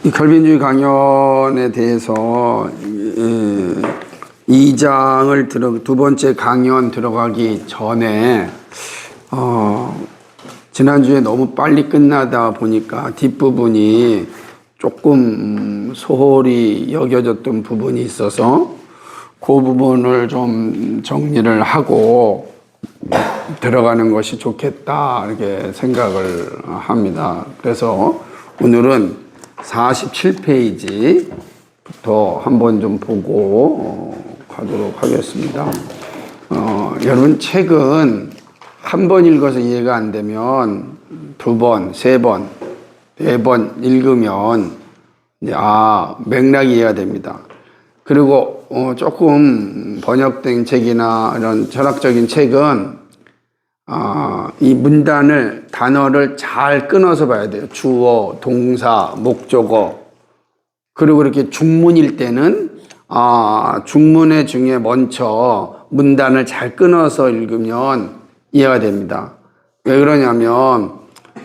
이 칼빈주의 강연에 대해서 2장을 두 번째 강연 들어가기 전에 지난주에 너무 빨리 끝나다 보니까 뒷부분이 조금 소홀히 여겨졌던 부분이 있어서 그 부분을 좀 정리를 하고 들어가는 것이 좋겠다 이렇게 생각을 합니다. 그래서 오늘은 47페이지부터 한번 좀 보고 가도록 하겠습니다. 여러분 책은 한 번 읽어서 이해가 안 되면 두 번, 세 번, 네 번 읽으면 이제 맥락이 이해가 됩니다. 그리고 조금 번역된 책이나 이런 철학적인 책은 이 문단을 단어를 잘 끊어서 봐야 돼요. 주어, 동사, 목적어. 그리고 이렇게 중문일 때는 중문의 중에 먼저 문단을 잘 끊어서 읽으면 이해가 됩니다. 왜 그러냐면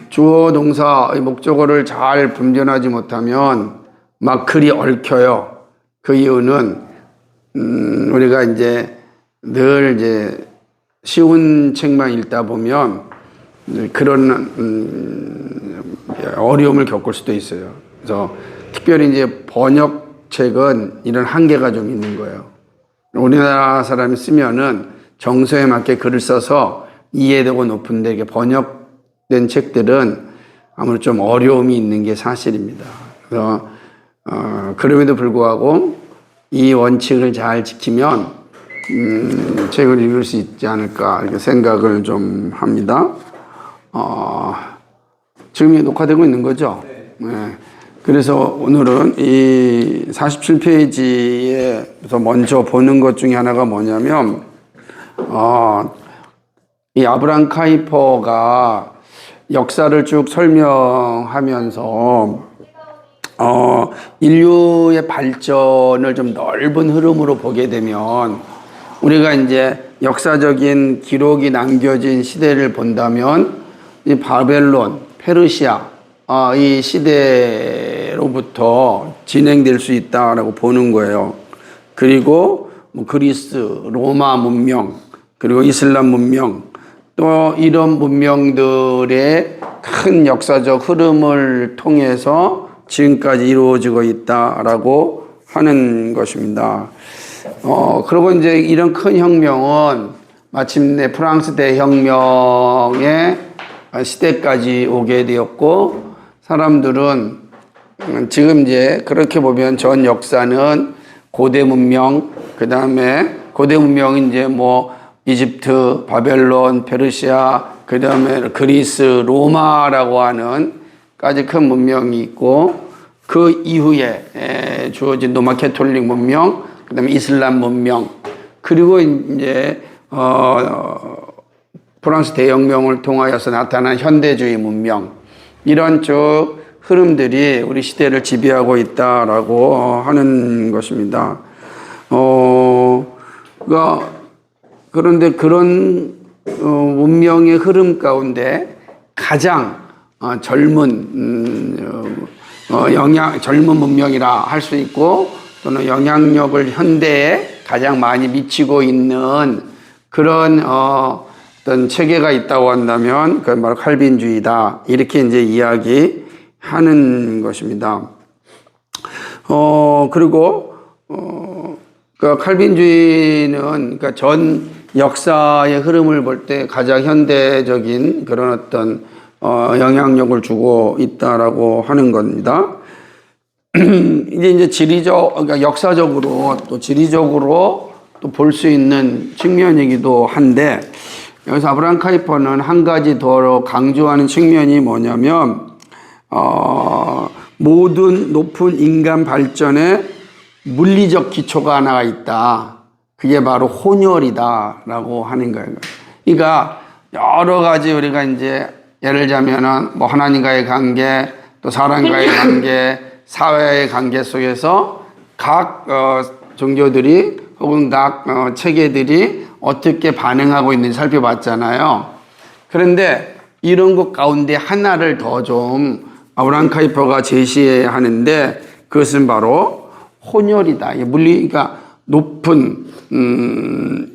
주어, 동사, 목적어를 잘 분별하지 못하면 막 글이 얽혀요. 그 이유는 우리가 이제 늘 이제 쉬운 책만 읽다 보면 그런 어려움을 겪을 수도 있어요. 그래서 특별히 이제 번역책은 이런 한계가 좀 있는 거예요. 우리나라 사람이 쓰면은 정서에 맞게 글을 써서 이해도가 높은데 이게 번역된 책들은 아무래도 좀 어려움이 있는 게 사실입니다. 그래서 그럼에도 불구하고 이 원칙을 잘 지키면 책을 읽을 수 있지 않을까 이렇게 생각을 좀 합니다. 지금 녹화되고 있는 거죠? 네. 그래서 오늘은 이 47페이지에서 먼저 보는 것 중에 하나가 뭐냐면 이 아브라함 카이퍼가 역사를 쭉 설명하면서 인류의 발전을 좀 넓은 흐름으로 보게 되면 우리가 이제 역사적인 기록이 남겨진 시대를 본다면 이 바벨론, 페르시아 이 시대로부터 진행될 수 있다라고 보는 거예요. 그리고 그리스, 로마 문명, 그리고 이슬람 문명 또 이런 문명들의 큰 역사적 흐름을 통해서 지금까지 이루어지고 있다라고 하는 것입니다. 그리고 이제 이런 큰 혁명은 마침내 프랑스 대혁명의 시대까지 오게 되었고, 사람들은 지금 이제 그렇게 보면 전 역사는 고대 문명, 그 다음에 고대 문명은 이제 이집트, 바벨론, 페르시아, 그 다음에 그리스, 로마라고 하는 까지 큰 문명이 있고, 그 이후에 주어진 로마 캐톨릭 문명, 그 다음에 이슬람 문명, 그리고 이제 프랑스 대혁명을 통하여서 나타난 현대주의 문명, 이런 쭉 흐름들이 우리 시대를 지배하고 있다라고 하는 것입니다. 그런데 그런 문명의 흐름 가운데 가장 젊은 문명이라 할 수 있고, 또는 영향력을 현대에 가장 많이 미치고 있는 그런 어떤 체계가 있다고 한다면 그건 바로 칼빈주의다, 이렇게 이제 이야기하는 것입니다. 그리고 칼빈주의는 그러니까 전 역사의 흐름을 볼 때 가장 현대적인 그런 어떤 영향력을 주고 있다라고 하는 겁니다. 이제 그러니까 역사적으로 또 지리적으로 또 볼 수 있는 측면이기도 한데, 여기서 아브라함 카이퍼는 한 가지 더 강조하는 측면이 뭐냐면, 모든 높은 인간 발전에 물리적 기초가 하나가 있다. 그게 바로 혼혈이다라고 하는 거예요. 그러니까 여러 가지 우리가 이제 예를 들자면은 하나님과의 관계, 또 사람과의 관계, 사회의 관계 속에서 각 종교들이 혹은 각 체계들이 어떻게 반응하고 있는지 살펴봤잖아요. 그런데 이런 것 가운데 하나를 더 좀 아브라함 카이퍼가 제시하는데 그것은 바로 혼혈이다. 물리가 높은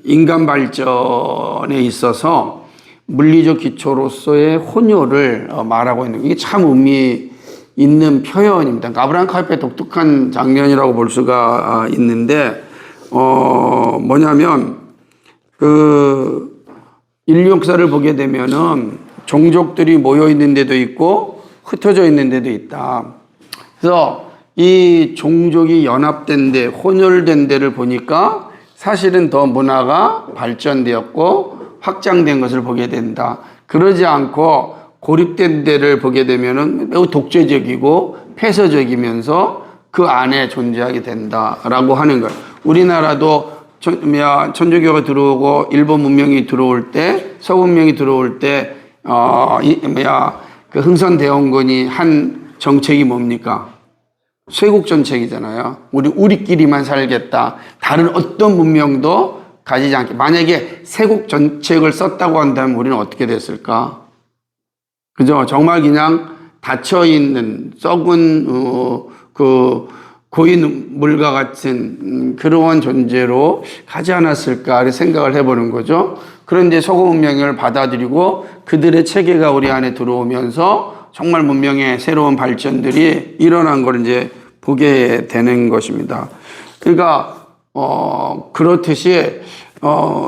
인간 발전에 있어서 물리적 기초로서의 혼혈을 말하고 있는 이게 참 의미 있는 표현입니다. 그러니까 아브라함 카이퍼의 독특한 장면이라고 볼 수가 있는데 뭐냐면 그 인류 역사를 보게 되면은 종족들이 모여 있는 데도 있고 흩어져 있는 데도 있다. 그래서 이 종족이 연합된 데, 혼혈된 데를 보니까 사실은 더 문화가 발전되었고 확장된 것을 보게 된다. 그러지 않고 고립된 데를 보게 되면은 매우 독재적이고 폐쇄적이면서 그 안에 존재하게 된다라고 하는 거예요. 우리나라도 천주교가 들어오고 일본 문명이 들어올 때, 서문명이 들어올 때, 그 흥선대원군이 한 정책이 뭡니까? 쇄국 정책이잖아요. 우리끼리만 살겠다. 다른 어떤 문명도 가지지 않게. 만약에 쇄국 정책을 썼다고 한다면 우리는 어떻게 됐을까? 그죠? 정말 그냥 닫혀있는, 썩은, 고인 물과 같은 그러한 존재로 가지 않았을까 생각을 해보는 거죠. 그런데 서구 문명을 받아들이고 그들의 체계가 우리 안에 들어오면서 정말 문명의 새로운 발전들이 일어난 걸 이제 보게 되는 것입니다. 그러니까, 그렇듯이,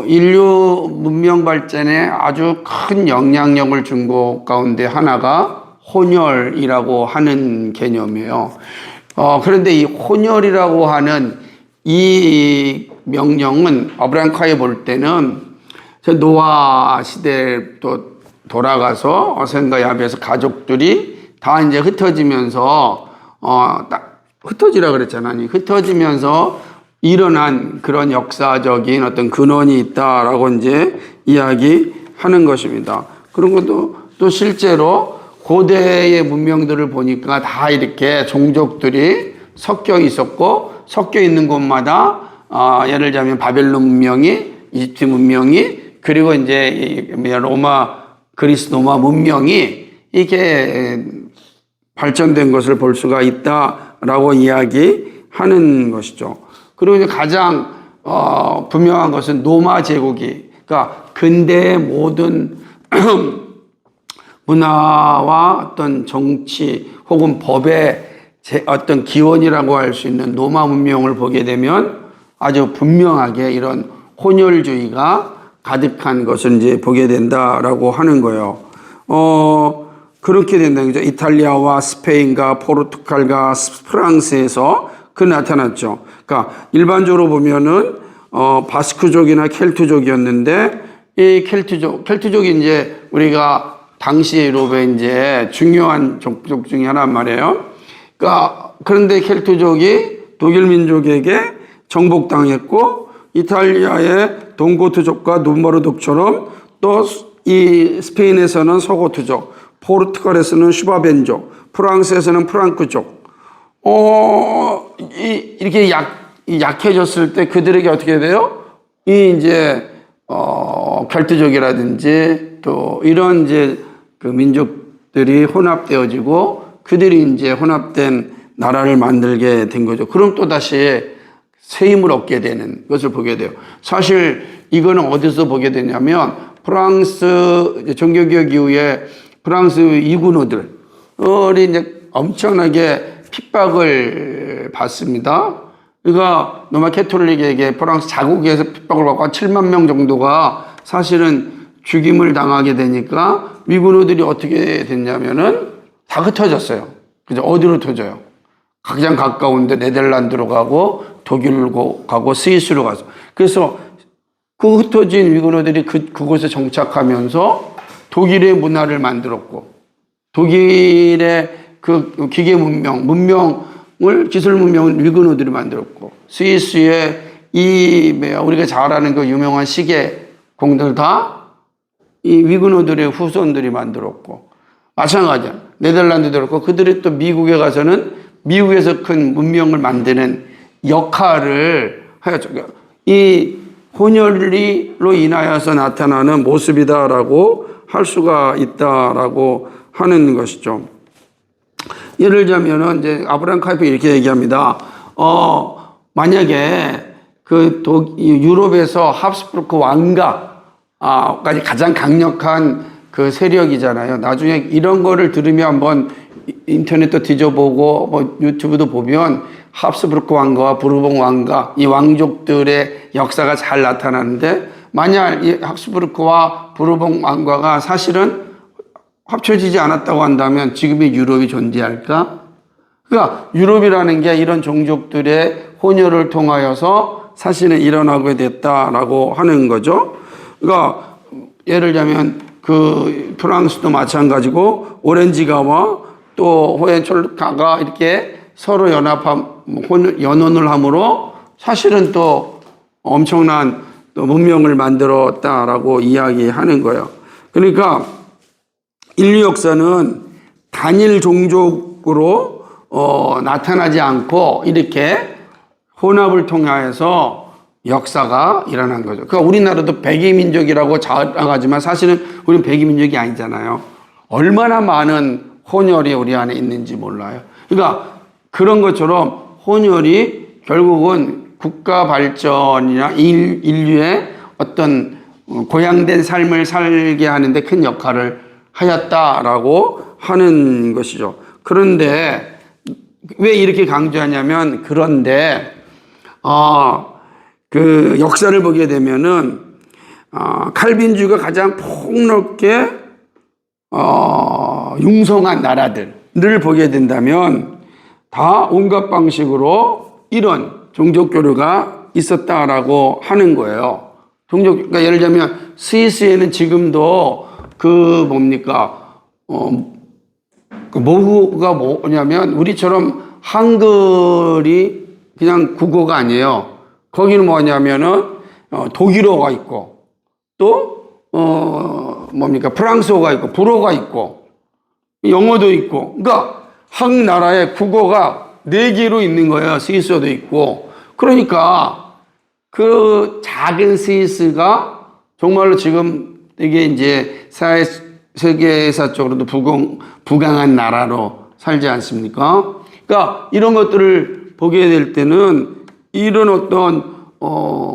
인류 문명 발전에 아주 큰 영향력을 준 것 가운데 하나가 혼혈이라고 하는 개념이에요. 그런데 이 혼혈이라고 하는 이 명령은 아브라함 카이퍼 볼 때는 노아 시대에 또 돌아가서 어센과 야벳에서 가족들이 다 이제 흩어지면서 흩어지라 그랬잖아요. 흩어지면서 일어난 그런 역사적인 어떤 근원이 있다라고 이제 이야기하는 것입니다. 그런 것도 또 실제로 고대의 문명들을 보니까 다 이렇게 종족들이 섞여 있었고 섞여 있는 곳마다 예를 들자면 바벨론 문명이, 이집트 문명이, 그리고 이제 그리스 로마 문명이 이게 발전된 것을 볼 수가 있다라고 이야기하는 것이죠. 그리고 이제 가장 분명한 것은 로마 제국이, 그러니까 근대의 모든 문화와 어떤 정치 혹은 법의 어떤 기원이라고 할 수 있는 로마 문명을 보게 되면 아주 분명하게 이런 혼혈주의가 가득한 것을 이제 보게 된다라고 하는 거예요. 그렇게 된다는 거죠. 이탈리아와 스페인과 포르투갈과 프랑스에서 그 나타났죠. 그러니까 일반적으로 보면은 바스크족이나 켈트족이었는데 이 켈트족이 이제 우리가 당시 유럽의 이제 중요한 종족 중에 하나란 말이에요. 그러니까 그런데 켈트족이 독일 민족에게 정복당했고 이탈리아의 동고트족과 눈머르족처럼 또 이 스페인에서는 서고트족, 포르투갈에서는 슈바벤족, 프랑스에서는 프랑크족. 이렇게 약해졌을 때 그들에게 어떻게 돼요? 이제 켈트족이라든지 또 이런 이제 그 민족들이 혼합되어지고 그들이 이제 혼합된 나라를 만들게 된 거죠. 그럼 또 다시 새 힘을 얻게 되는 것을 보게 돼요. 사실 이거는 어디서 보게 되냐면 프랑스 종교개혁 이후에 프랑스 이군노들이 이제 엄청나게 핍박을 받습니다. 그러니까 로마 캐톨릭에게 프랑스 자국에서 핍박을 받고 한 7만 명 정도가 사실은 죽임을 당하게 되니까 위군노들이 어떻게 됐냐면은 다 흩어졌어요. 그죠? 어디로 터져요? 가장 가까운데 네덜란드로 가고 독일로 가고 스위스로 가서. 그래서 그 흩어진 위군노들이 그곳에 정착하면서 독일의 문화를 만들었고 독일의 그 기계 문명을 기술 문명을 위군노들이 만들었고 스위스의 우리가 잘 아는 그 유명한 시계 공들 다 이 위군노들의 후손들이 만들었고 마찬가지야. 네덜란드도 그렇고 그들이 또 미국에 가서는 미국에서 큰 문명을 만드는 역할을 하였죠. 이 혼혈로 인하여서 나타나는 모습이다라고 할 수가 있다라고 하는 것이죠. 예를 들자면은 이제 아브라함 카이프 이렇게 얘기합니다. 만약에 유럽에서 합스부르크 왕가까지 가장 강력한 그 세력이잖아요. 나중에 이런 거를 들으면 한번 인터넷도 뒤져보고 뭐 유튜브도 보면 합스부르크 왕가와 부르봉 왕가 이 왕족들의 역사가 잘 나타나는데 만약 이 합스부르크와 부르봉 왕가가 사실은 합쳐지지 않았다고 한다면 지금의 유럽이 존재할까? 그러니까 유럽이라는 게 이런 종족들의 혼혈을 통하여서 사실은 일어나게 됐다라고 하는 거죠. 그러니까 예를 들자면 그 프랑스도 마찬가지고 오렌지가와 또 호헨촐르카가 이렇게 서로 연혼을 함으로 사실은 또 엄청난 또 문명을 만들었다라고 이야기하는 거예요. 그러니까 인류 역사는 단일 종족으로 나타나지 않고 이렇게 혼합을 통하여서 역사가 일어난 거죠. 그러니까 우리나라도 백이민족이라고 자랑하지만 사실은 우리는 백이민족이 아니잖아요. 얼마나 많은 혼혈이 우리 안에 있는지 몰라요. 그러니까 그런 것처럼 혼혈이 결국은 국가 발전이나 인류의 어떤 고양된 삶을 살게 하는데 큰 역할을 하였다라고 하는 것이죠. 그런데 왜 이렇게 강조하냐면 그런데 그 역사를 보게 되면은 칼빈주의가 가장 폭넓게 융성한 나라들을 보게 된다면 다 온갖 방식으로 이런 종족 교류가 있었다라고 하는 거예요. 그러니까 예를 들면 스위스에는 지금도 뭐가 뭐냐면 우리처럼 한글이 그냥 국어가 아니에요. 거기는 뭐냐면은 독일어가 있고 또 프랑스어가 있고 불어가 있고 영어도 있고 그러니까 한 나라의 국어가 4개로 있는 거예요. 스위스어도 있고 그러니까 그 작은 스위스가 정말로 지금 이게 이제 세계사적으로도 부강한 나라로 살지 않습니까? 그러니까 이런 것들을 보게 될 때는 이런 어떤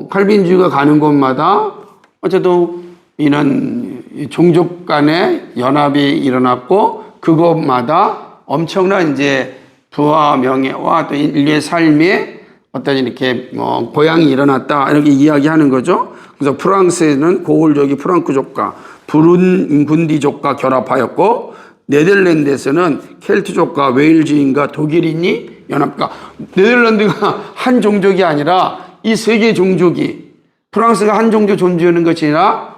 칼빈주의가 가는 곳마다 어쨌든 이런 종족 간의 연합이 일어났고 그것마다 엄청난 이제 부와 명예와 또 인류의 삶에 어떤 이렇게 고향이 일어났다 이렇게 이야기하는 거죠. 그래서 프랑스에는 고을족이 프랑크족과 부룬군디족과 결합하였고 네덜란드에서는 켈트족과 웨일즈인과 독일인이 연합과 네덜란드가 한 종족이 아니라 이 3개 종족이 프랑스가 한 종족 존재하는 것이 아니라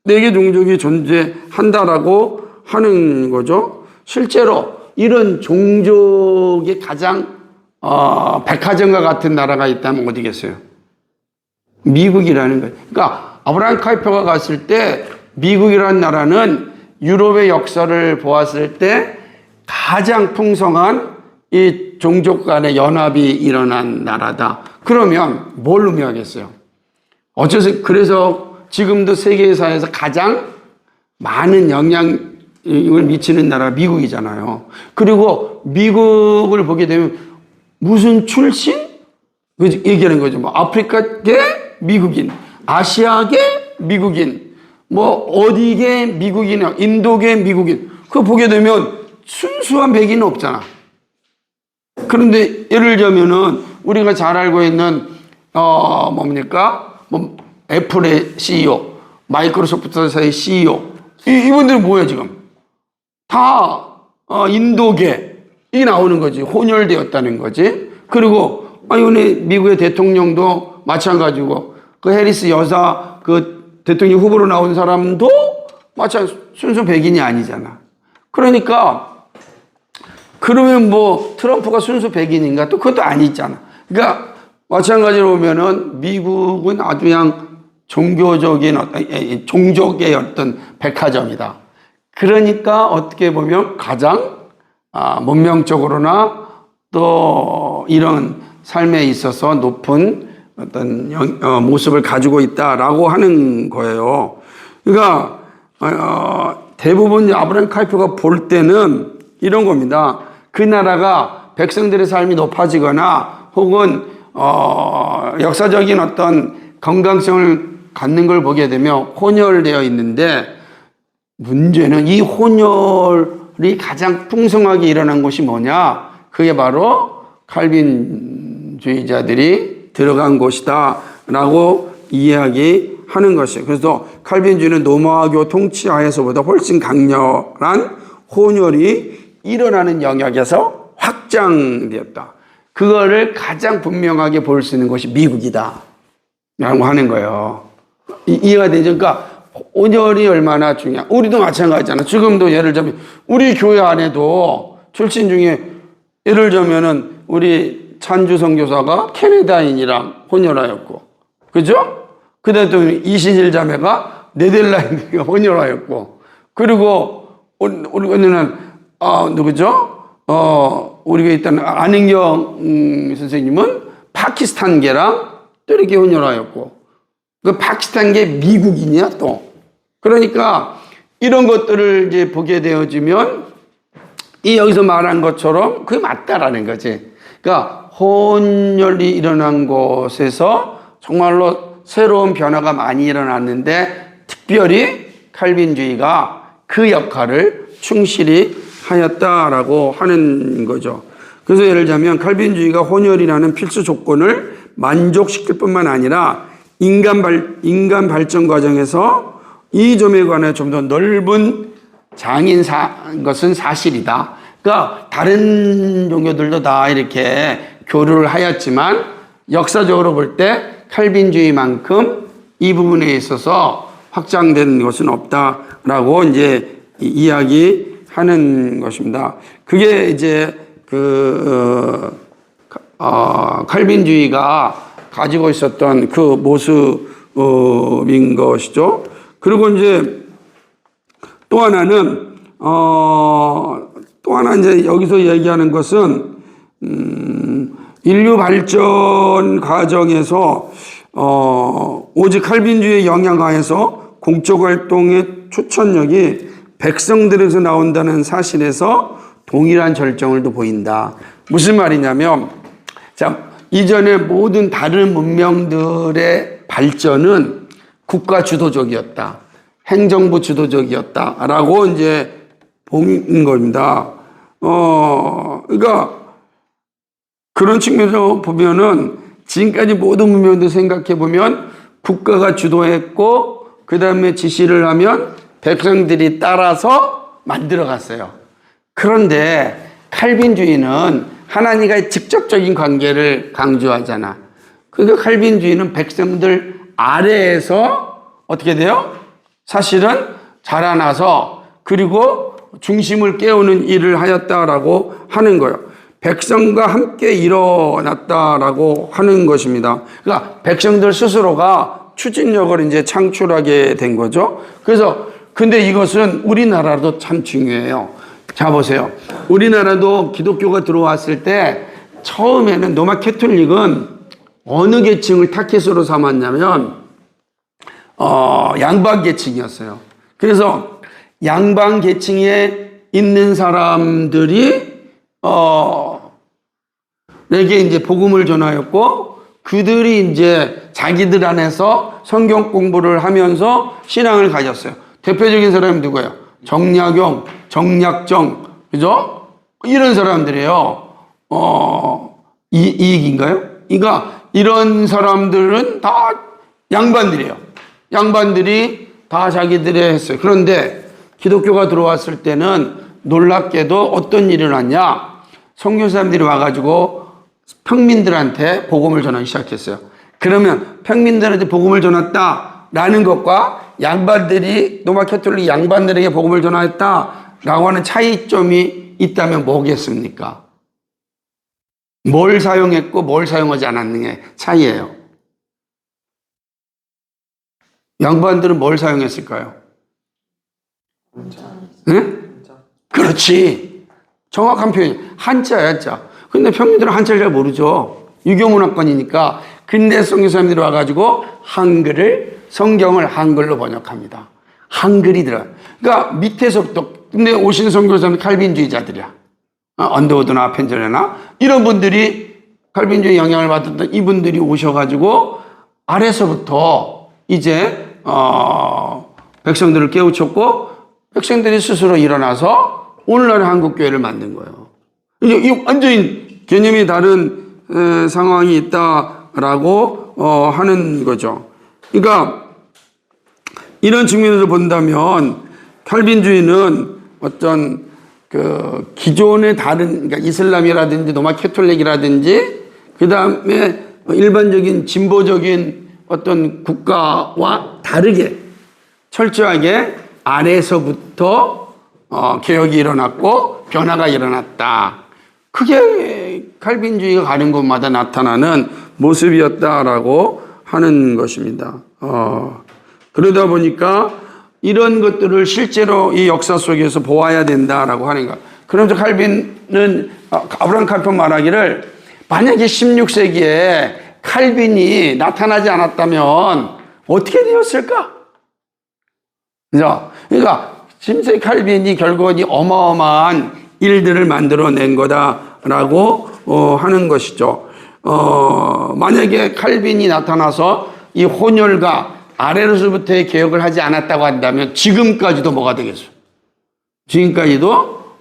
4개 종족이 존재한다라고 하는 거죠. 실제로 이런 종족이 가장 백화점과 같은 나라가 있다면 어디겠어요? 미국이라는 거예요. 그러니까 아브라함 카이퍼가 갔을 때 미국이라는 나라는 유럽의 역사를 보았을 때 가장 풍성한 이 종족 간의 연합이 일어난 나라다. 그러면 뭘 의미하겠어요? 그래서 지금도 세계사에서 가장 많은 영향을 미치는 나라가 미국이잖아요. 그리고 미국을 보게 되면 무슨 출신? 얘기하는 거죠. 뭐 아프리카계 미국인, 아시아계 미국인, 뭐 어디계 미국인, 인도계 미국인. 그거 보게 되면 순수한 백인은 없잖아. 그런데 예를 들자면은 우리가 잘 알고 있는 애플의 CEO, 마이크로소프트사의 CEO 이분들은 뭐예요 지금? 다 인도계 이 나오는 거지. 혼혈되었다는 거지. 그리고 이번에 미국의 대통령도 마찬가지고 그 해리스 여사 그 대통령 후보로 나온 사람도 순수 백인이 아니잖아. 그러니까 그러면 뭐 트럼프가 순수 백인인가? 또 그것도 아니잖아. 그러니까 마찬가지로 보면은 미국은 아주 그냥 종교적인 종족의 어떤 백화점이다. 그러니까 어떻게 보면 가장 문명적으로나 또 이런 삶에 있어서 높은 어떤 모습을 가지고 있다라고 하는 거예요. 그러니까 대부분 아브라함 카이퍼가 볼 때는 이런 겁니다. 그 나라가 백성들의 삶이 높아지거나 혹은 역사적인 어떤 건강성을 갖는 걸 보게 되면 혼혈되어 있는데, 문제는 이 혼혈이 가장 풍성하게 일어난 곳이 뭐냐? 그게 바로 칼빈주의자들이 들어간 곳이다 라고 이야기하는 것이에요. 그래서 칼빈주의는 로마교 통치하에서보다 훨씬 강렬한 혼혈이 일어나는 영역에서 확장되었다. 그거를 가장 분명하게 볼 수 있는 곳이 미국이다 라고 하는 거예요. 이해가 되죠? 그러니까 혼혈이 얼마나 중요한, 우리도 마찬가지잖아. 지금도 예를 들면 우리 교회 안에도 출신 중에 예를 들면은 우리 찬주 선교사가 캐나다인이랑 혼혈하였고, 그죠? 그 다음에 또 이신일 자매가 네덜란드가 혼혈하였고, 그리고 우리는 누구죠? 우리가 일단 안은경 선생님은 파키스탄계랑 또 이렇게 혼혈하였고, 그 파키스탄계 미국인이야 또. 그러니까 이런 것들을 이제 보게 되어지면 이 여기서 말한 것처럼 그게 맞다라는 거지. 그러니까 혼혈이 일어난 곳에서 정말로 새로운 변화가 많이 일어났는데, 특별히 칼빈주의가 그 역할을 충실히 하였다라고 하는 거죠. 그래서 예를 들자면 칼빈주의가 혼혈이라는 필수 조건을 만족시킬 뿐만 아니라 인간 발전 과정에서 이 점에 관해 좀 더 넓은 것은 사실이다. 그러니까 다른 종교들도 다 이렇게 교류를 하였지만 역사적으로 볼 때 칼빈주의만큼 이 부분에 있어서 확장된 것은 없다라고 이제 이야기하는 것입니다. 그게 이제 칼빈주의가 가지고 있었던 그 모습인 것이죠. 그리고 이제 또 하나는 또 하나 이제 여기서 얘기하는 것은 인류 발전 과정에서 오직 칼빈주의의 영향하에서 공적 활동의 추천력이 백성들에서 나온다는 사실에서 동일한 절정을 또 보인다. 무슨 말이냐면, 자, 이전에 모든 다른 문명들의 발전은 국가 주도적이었다, 행정부 주도적이었다라고 이제 보는 겁니다. 그러니까 그런 측면에서 보면은 지금까지 모든 문명들 생각해 보면 국가가 주도했고 그 다음에 지시를 하면 백성들이 따라서 만들어 갔어요. 그런데 칼빈주의는 하나님과의 직접적인 관계를 강조하잖아. 그러니까 칼빈주의는 백성들 아래에서 어떻게 돼요? 사실은 자라나서 그리고 중심을 깨우는 일을 하였다라고 하는 거예요. 백성과 함께 일어났다라고 하는 것입니다. 그러니까 백성들 스스로가 추진력을 이제 창출하게 된 거죠. 그래서 근데 이것은 우리나라도 참 중요해요. 자, 보세요. 우리나라도 기독교가 들어왔을 때 처음에는 로마 캐톨릭은 어느 계층을 타켓으로 삼았냐면 양반 계층이었어요. 그래서 양반 계층에 있는 사람들이 내게 이제 복음을 전하였고, 그들이 이제 자기들 안에서 성경 공부를 하면서 신앙을 가졌어요. 대표적인 사람이 누구예요? 정약용, 정약정, 그죠? 이런 사람들이에요. 이익인가요? 그러니까 이런 사람들은 다 양반들이에요. 양반들이 다 자기들의 했어요. 그런데 기독교가 들어왔을 때는 놀랍게도 어떤 일이 일어났냐? 선교사님들이 와가지고 평민들한테 복음을 전하기 시작했어요. 그러면 평민들한테 복음을 전했다라는 것과 양반들이 로마 캐톨릭 양반들에게 복음을 전했다라고 하는 차이점이 있다면 뭐겠습니까? 뭘 사용했고 뭘 사용하지 않았느냐의 차이예요. 양반들은 뭘 사용했을까요? 응? 그렇지. 정확한 표현이 한자야, 한자. 근데 평민들은 한자를 잘 모르죠. 유교문화권이니까. 근대 선교사님들이 와가지고 성경을 한글로 번역합니다. 한글이 들어요. 그러니까 밑에서부터, 근데 오신 선교사님은 칼빈주의자들이야. 언더우드나 펜젤레나 이런 분들이 칼빈주의 영향을 받았던 이분들이 오셔가지고 아래서부터 이제 백성들을 깨우쳤고 백성들이 스스로 일어나서 오늘날의 한국교회를 만든 거예요. 이게 완전히 개념이 다른 상황이 있다라고 하는 거죠. 그러니까 이런 측면에서 본다면 칼빈주의는 어떤 그 기존의 다른 그러니까 이슬람이라든지 로마 캐톨릭이라든지 그 다음에 일반적인 진보적인 어떤 국가와 다르게 철저하게 아래에서부터 개혁이 일어났고 변화가 일어났다. 그게 칼빈주의가 가는 곳마다 나타나는 모습이었다라고 하는 것입니다. 그러다 보니까 이런 것들을 실제로 이 역사 속에서 보아야 된다라고 하는 것. 그러면서 칼빈은 아브라함 칼빈 말하기를 만약에 16세기에 칼빈이 나타나지 않았다면 어떻게 되었을까? 그죠? 그러니까 16세기 칼빈이 결국은 이 어마어마한 일들을 만들어낸 거다라고 하는 것이죠. 만약에 칼빈이 나타나서 이 혼혈과 아래로서부터의 개혁을 하지 않았다고 한다면 지금까지도 뭐가 되겠어? 지금까지도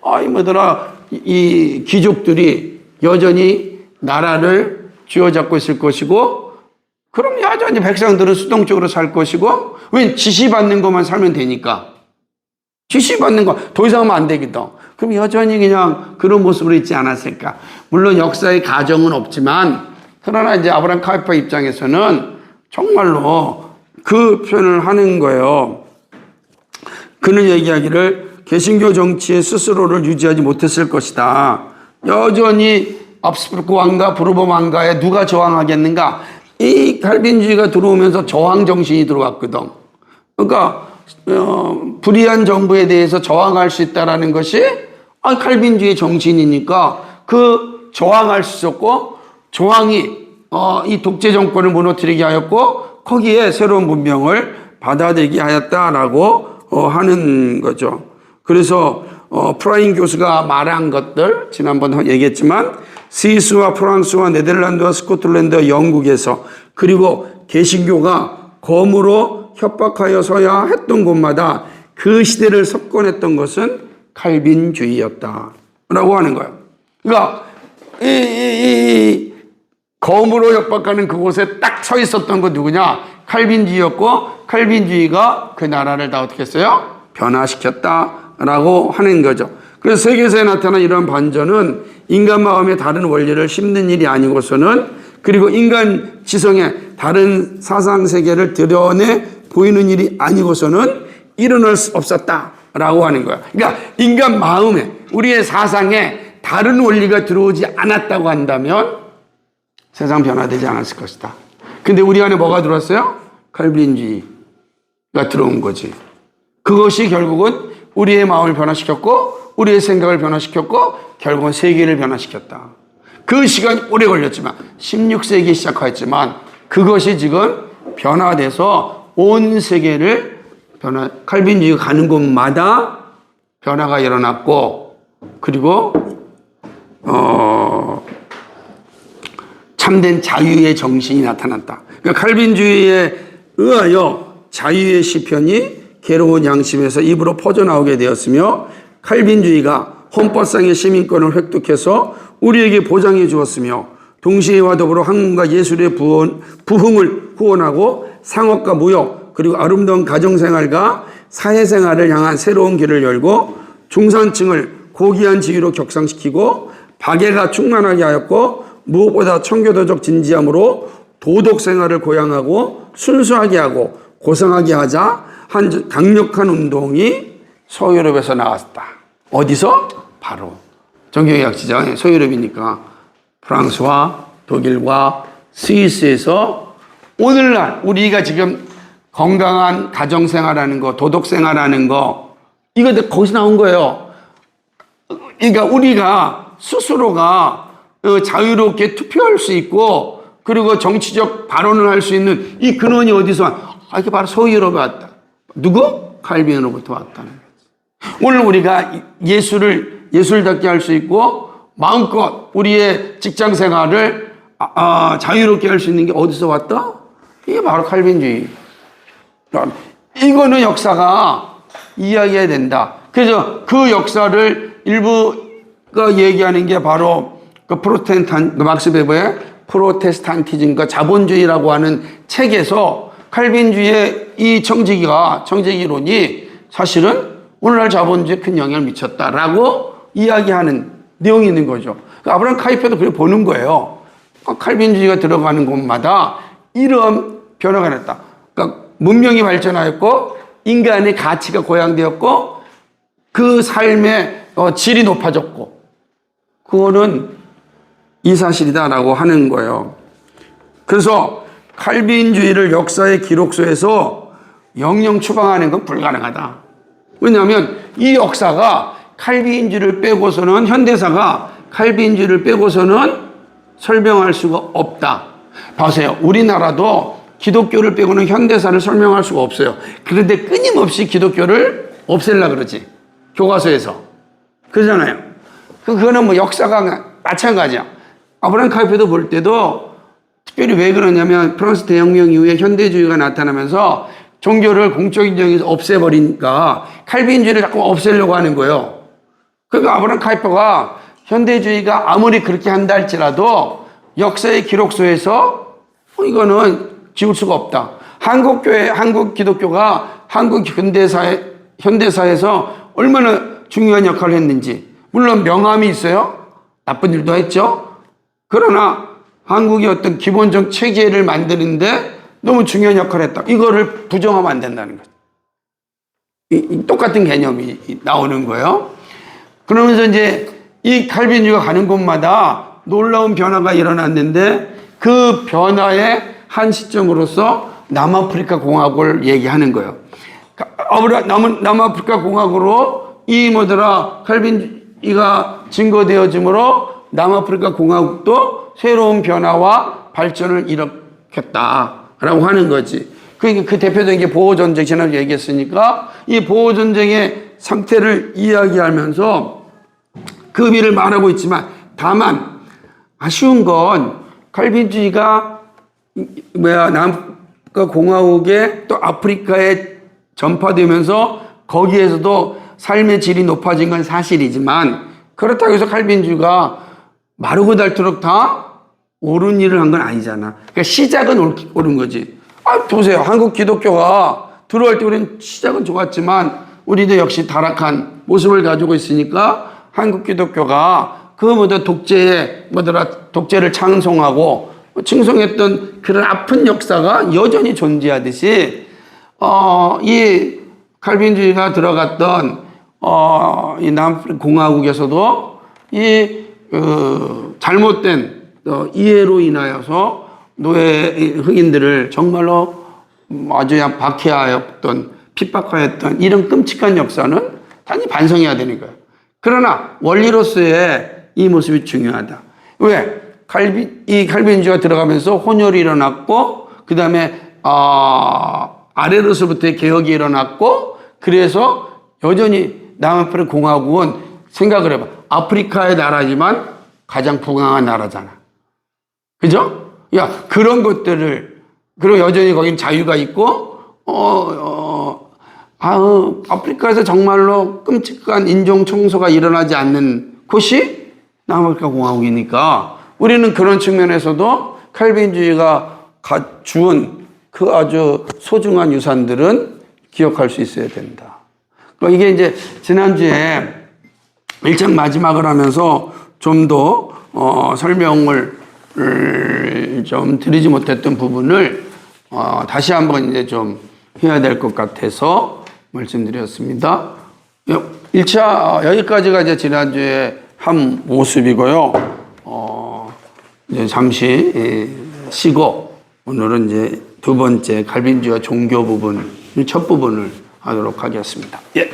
이 귀족들이 여전히 나라를 쥐어잡고 있을 것이고 그럼 여전히 백성들은 수동적으로 살 것이고 왜 지시받는 것만 살면 되니까 지시받는 거 더 이상 하면 안 되겠다. 그럼 여전히 그냥 그런 모습으로 있지 않았을까? 물론 역사의 가정은 없지만 그러나 이제 아브라함 칼빈 입장에서는 정말로 그 표현을 하는 거예요. 그는 얘기하기를 개신교 정치에 스스로를 유지하지 못했을 것이다. 여전히 압스부르크 왕가, 부르범 왕가에 누가 저항하겠는가? 이 칼빈주의가 들어오면서 저항 정신이 들어왔거든. 그러니까 불의한 정부에 대해서 저항할 수 있다라는 것이 칼빈주의 정신이니까 그 저항할 수 있었고 저항이 이 독재 정권을 무너뜨리게 하였고 거기에 새로운 문명을 받아들이게 하였다라고 하는 거죠. 그래서 프라인 교수가 말한 것들 지난번 얘기했지만 스위스와 프랑스와 네덜란드와 스코틀랜드와 영국에서 그리고 개신교가 검으로 협박하여서야 했던 곳마다 그 시대를 석권했던 것은 칼빈주의였다라고 하는 거예요. 그러니까 이 검으로 협박하는 그곳에 딱 서 있었던 건 누구냐? 칼빈주의였고 칼빈주의가 그 나라를 다 어떻게 했어요? 변화시켰다라고 하는 거죠. 그래서 세계사에 나타난 이러한 반전은 인간 마음의 다른 원리를 심는 일이 아니고서는 그리고 인간 지성의 다른 사상 세계를 드러내 보이는 일이 아니고서는 일어날 수 없었다라고 하는 거야. 그러니까 인간 마음에 우리의 사상에 다른 원리가 들어오지 않았다고 한다면 세상 변화되지 않았을 것이다. 근데 우리 안에 뭐가 들어왔어요? 칼빈주의가 들어온 거지. 그것이 결국은 우리의 마음을 변화시켰고 우리의 생각을 변화시켰고 결국은 세계를 변화시켰다. 그 시간이 오래 걸렸지만 16세기에 시작하였지만 그것이 지금 변화돼서 온 세계를 칼빈주의가 가는 곳마다 변화가 일어났고 그리고 참된 자유의 정신이 나타났다. 그러니까 칼빈주의에 의하여 자유의 시편이 괴로운 양심에서 입으로 퍼져나오게 되었으며 칼빈주의가 헌법상의 시민권을 획득해서 우리에게 보장해 주었으며 동시에 이와 더불어 학문과 예술의 부흥을 후원하고 상업과 무역 그리고 아름다운 가정생활과 사회생활을 향한 새로운 길을 열고 중산층을 고귀한 지위로 격상시키고 박애가 충만하게 하였고 무엇보다 청교도적 진지함으로 도덕생활을 고양하고 순수하게 하고 고상하게 하자 한 강력한 운동이 서유럽에서 나왔다. 어디서? 바로 정경학 지장 서유럽이니까 프랑스와 독일과 스위스에서 오늘날 우리가 지금 건강한 가정생활하는 거, 도덕생활하는 거 이거 거기서 나온 거예요. 그러니까 우리가 스스로가 자유롭게 투표할 수 있고 그리고 정치적 발언을 할 수 있는 이 근원이 어디서 왔다? 이게 바로 서유럽에 왔다. 누구? 칼빈으로부터 왔다는 거예요. 오늘 우리가 예수를 예술답게 할 수 있고 마음껏 우리의 직장 생활을 자유롭게 할 수 있는 게 어디서 왔다? 이게 바로 칼빈주의. 이거는 역사가 이야기해야 된다. 그래서 그 역사를 일부가 얘기하는 게 바로 그 막스 베버의 프로테스탄티즘과 자본주의라고 하는 책에서 칼빈주의의 이 청지기론이 사실은 오늘날 자본주의에 큰 영향을 미쳤다라고 이야기하는 내용이 있는 거죠. 아브라함 카이퍼도 그렇게 보는 거예요. 칼빈주의가 들어가는 곳마다 이런 변화가 났다. 그러니까 문명이 발전하였고 인간의 가치가 고양되었고 그 삶의 질이 높아졌고 그거는 이 사실이다라고 하는 거예요. 그래서 칼빈주의를 역사의 기록서에서 영영 추방하는 건 불가능하다. 왜냐하면 이 역사가 칼빈주의를 빼고서는 현대사가 칼빈주의를 빼고서는 설명할 수가 없다. 보세요. 우리나라도 기독교를 빼고는 현대사를 설명할 수가 없어요. 그런데 끊임없이 기독교를 없애려고 그러지. 교과서에서. 그러잖아요. 그거는 뭐 역사가 마찬가지야. 아브라함 카이퍼도 볼 때도 특별히 왜 그러냐면 프랑스 대혁명 이후에 현대주의가 나타나면서 종교를 공적인 정에서 없애버리니까 칼빈주의를 자꾸 없애려고 하는 거예요. 그러니까 아브라함 카이퍼가 현대주의가 아무리 그렇게 한다 할지라도 역사의 기록서에서 이거는 지울 수가 없다. 한국 기독교가 한국 현대사에서 얼마나 중요한 역할을 했는지. 물론 명함이 있어요. 나쁜 일도 했죠. 그러나 한국이 어떤 기본적 체계를 만드는데 너무 중요한 역할을 했다. 이거를 부정하면 안 된다는 거죠. 똑같은 개념이 나오는 거예요. 그러면서 이제 이 칼빈주의가 가는 곳마다 놀라운 변화가 일어났는데 그 변화의 한 시점으로서 남아프리카 공화국을 얘기하는 거예요. 남아프리카 공화국으로 이 칼빈주의가 증거되어짐으로 남아프리카 공화국도 새로운 변화와 발전을 일으켰다라고 하는 거지. 그 대표적인 게 보호전쟁, 지난주에 얘기했으니까 이 보호전쟁의 상태를 이야기하면서 그 의미를 말하고 있지만 다만 아쉬운 건 칼빈주의가 남아프리카 공화국에 또 아프리카에 전파되면서 거기에서도 삶의 질이 높아진 건 사실이지만 그렇다고 해서 칼빈주의가 마르고 닳도록 다 옳은 일을 한 건 아니잖아. 그러니까 시작은 옳은 거지. 보세요. 한국 기독교가 들어올 때 우리는 시작은 좋았지만 우리도 역시 타락한 모습을 가지고 있으니까 한국 기독교가 독재를 창송하고 칭송했던 그런 아픈 역사가 여전히 존재하듯이 이 칼빈주의가 들어갔던 이 남공화국에서도 이 잘못된 이해로 인하여서 노예 흑인들을 정말로 아주 박해하였던 pit박하였던 이런 끔찍한 역사는 단히 반성해야 되는 거예요. 그러나 원리로서의 이 모습이 중요하다. 왜? 이 칼빈주의가 들어가면서 혼혈이 일어났고 그 다음에 아래로서부터의 개혁이 일어났고 그래서 여전히 남아프리카 공화국은 생각을 해봐. 아프리카의 나라지만 가장 부강한 나라잖아. 그죠? 그런 것들을, 그리고 여전히 거긴 자유가 있고, 아프리카에서 정말로 끔찍한 인종 청소가 일어나지 않는 곳이 남아프리카 공화국이니까 우리는 그런 측면에서도 칼빈주의가 주은 그 아주 소중한 유산들은 기억할 수 있어야 된다. 이게 이제 지난주에 1장 마지막을 하면서 좀 더 설명을 좀 드리지 못했던 부분을 다시 한번 이제 좀 해야 될 것 같아서 말씀드렸습니다. 1차 여기까지가 이제 지난주에 한 모습이고요. 이제 잠시 쉬고 오늘은 이제 두 번째 칼빈주의와 종교 부분, 첫 부분을 하도록 하겠습니다. 예.